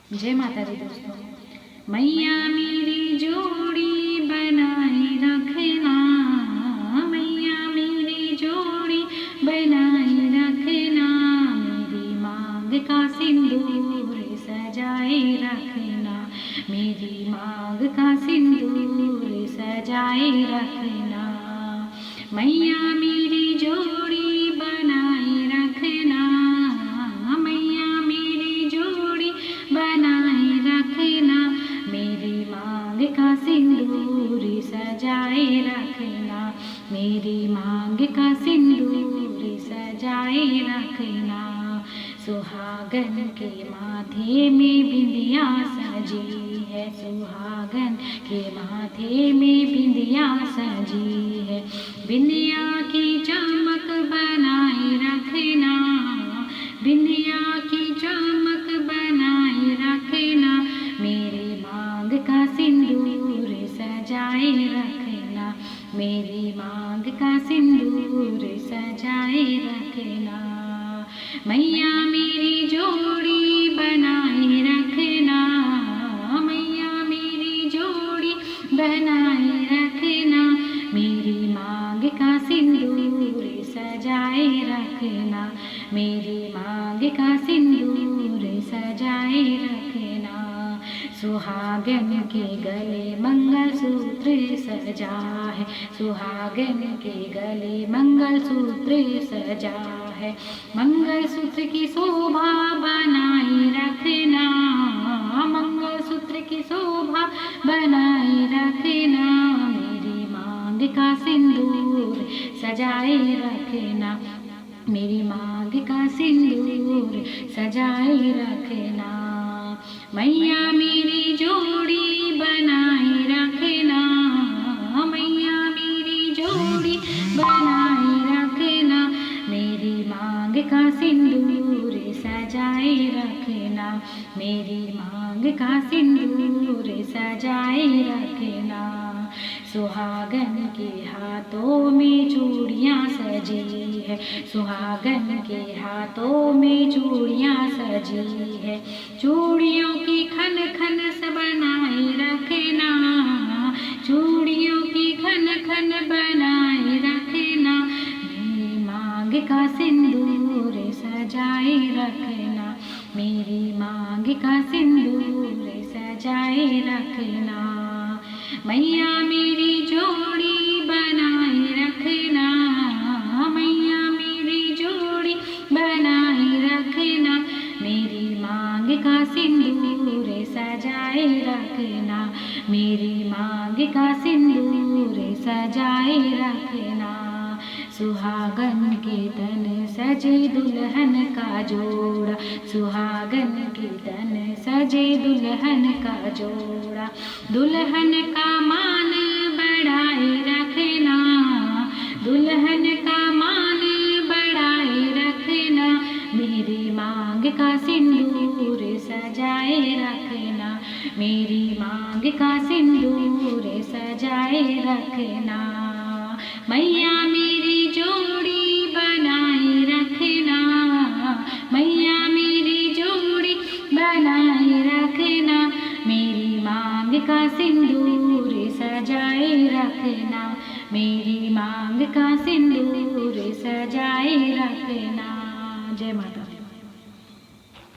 जय माता दी दोस्तों। मैया मेरी जोड़ी बनाए रखना, मैया मेरी जोड़ी बनाए रखना, मेरी मांग का सिंदूर सजाए रखना, मेरी मांग का सिंदूर सजाए रखना। मैया मेरी जोड़ी बनाए रखना, मैया मेरी जोड़ी बनाए रखना, मेरी मांग का सिंदूर सजाए रखना, मेरी मांग का सिंदूर सजाए रखना। सुहागन के माथे में बिंदिया सजी है, सुहागन के माथे में बिंदिया सजी है, बिंदिया की चमक बनाए रखना, बिंदिया की चमक बनाए रखना, मेरी मांग का सिंदूर सजाए रखना, मेरी मांग का सिंदूर सजाए रखना। मैया मेरी जोड़ी बनाए रखना, मैया मेरी जोड़ी बनाए रखना, मेरी मांग का सिंदूर सजाए रखना, मेरी मांग का सिंदूर सजाए रखना। सुहागन के गले मंगलसूत्र सजा है, सुहागन के गले मंगलसूत्र सजा है, मंगलसूत्र की शोभा बनाए रखना, मंगलसूत्र की शोभा बनाए रखना, मेरी मांग का सिंदूर सजाए रखना, मेरी मांग का सिंदूर सजाए रखना। मैया मेरी जोड़ी बनाए रखना, मैया मेरी जोड़ी बनाए रखना, मेरी मांग का सिंदूर सजाए रखना, मेरी मांग का सिंदूर सजाए रखना। सुहागन के हाथों में चूड़ियाँ सजी है, सुहागन के हाथों में चूड़ियाँ सजी है, चूड़ियों की खन खन से बनाए रखना, चूड़ियों की खन खन बनाए रखना, मेरी मांग का सिंदूर सजाए रखना, मेरी मांग का सिंदूर सजाए रखना। मैया मेरी जोड़ी बनाए रखना, मैया मेरी जोड़ी बनाए रखना, मेरी मांग का सिंदूर सजाए रखना, मेरी मांग का सिंदूर सजाए रखना। सुहागन के तन सजे दुल्हन का जोड़ा, सुहागन के तन सजे दुल्हन का जोड़ा, दुल्हन का मान बढ़ाए रखना, दुल्हन का मान बढ़ाए रखना, मेरी मांग का सिंदूर सजाए रखना, मेरी मांग का सिंदूर सजाए रखना। मैया मेरी जोड़ी बनाए रखना, मैया मेरी जोड़ी बनाए रखना, मेरी मांग का सिंदूर सजाए रखना, मेरी मांग का सिंदूर सजाए रखना। जय माता।